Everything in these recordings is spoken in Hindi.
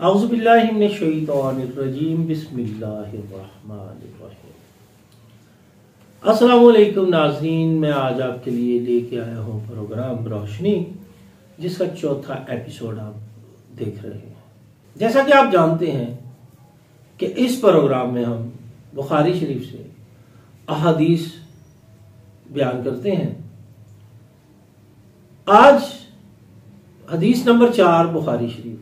औज़ुबिल्लाहि मिनश्शैतानिर्रजीम बिस्मिल्लाहिर्रहमानिर्रहीम। अस्सलामु अलैकुम नाज़रीन, मैं आज आपके लिए लेके आया हूँ प्रोग्राम रोशनी, जिसका चौथा एपिसोड आप देख रहे हैं। जैसा कि आप जानते हैं कि इस प्रोग्राम में हम बुखारी शरीफ से अहादीस बयान करते हैं। आज हदीस नंबर 4 बुखारी शरीफ।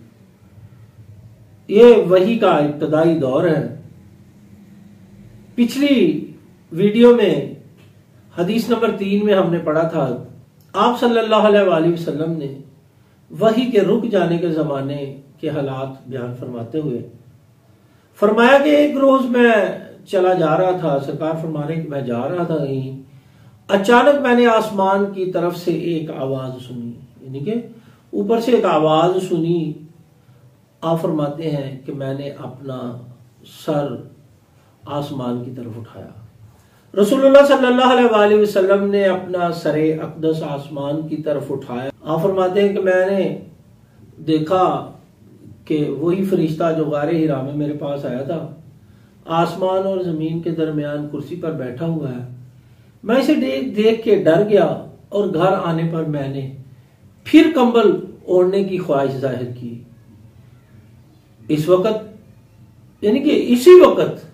ये वही का इब्तदाई दौर है। पिछली वीडियो में हदीस नंबर 3 में हमने पढ़ा था, आप सल्लल्लाहु अलैहि वसल्लम ने वही के रुक जाने के ज़माने के हालात बयान फरमाते हुए फरमाया कि एक रोज़ मैं चला जा रहा था, सरकार फरमा रहे कि मैं जा रहा था कहीं, अचानक मैंने आसमान की तरफ से एक आवाज़ सुनी, यानी कि ऊपर से एक आवाज़ सुनी। आप फरमाते हैं कि मैंने अपना सर आसमान की तरफ उठाया। रसूलुल्लाह सल्लल्लाहु अलैहि वसल्लम ने अपना सरे अक़दस आसमान की तरफ उठाया। आप फरमाते हैं कि मैंने देखा कि वही फरिश्ता जो गारे हिरा में मेरे पास आया था, आसमान और ज़मीन के दरमियान कुर्सी पर बैठा हुआ है। मैं इसे देख के डर गया और घर आने पर मैंने फिर कंबल ओढ़ने की ख्वाहिश जाहिर की। इस वक्त यानी कि इसी वक्त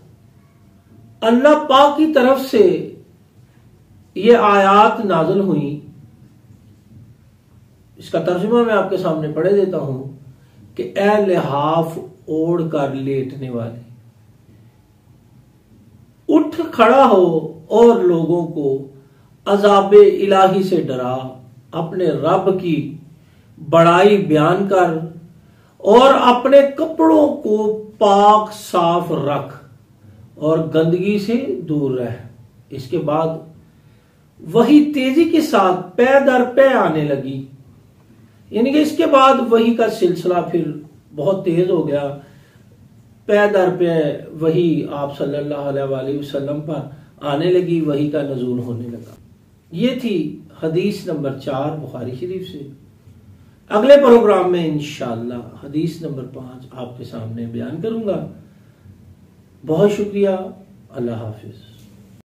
अल्लाह पाक की तरफ से ये आयात नाज़िल हुई। इसका तर्जुमा मैं आपके सामने पढ़े देता हूं कि ए लिहाफ ओढ़ कर लेटने वाले, उठ खड़ा हो और लोगों को अज़ाबे इलाही से डरा, अपने रब की बड़ाई बयान कर और अपने कपड़ों को पाक साफ रख और गंदगी से दूर रह। इसके बाद वही तेजी के साथ पै दर पै आने लगी, यानी कि इसके बाद वही का सिलसिला फिर बहुत तेज हो गया। पै दर पै वही आप सल्लल्लाहु अलैहि वसल्लम पर आने लगी, वही का नज़ूल होने लगा। ये थी हदीस नंबर 4 बुखारी शरीफ से। अगले प्रोग्राम में इंशाअल्लाह हदीस नंबर 5 आपके सामने बयान करूंगा। बहुत शुक्रिया। अल्लाह हाफिज।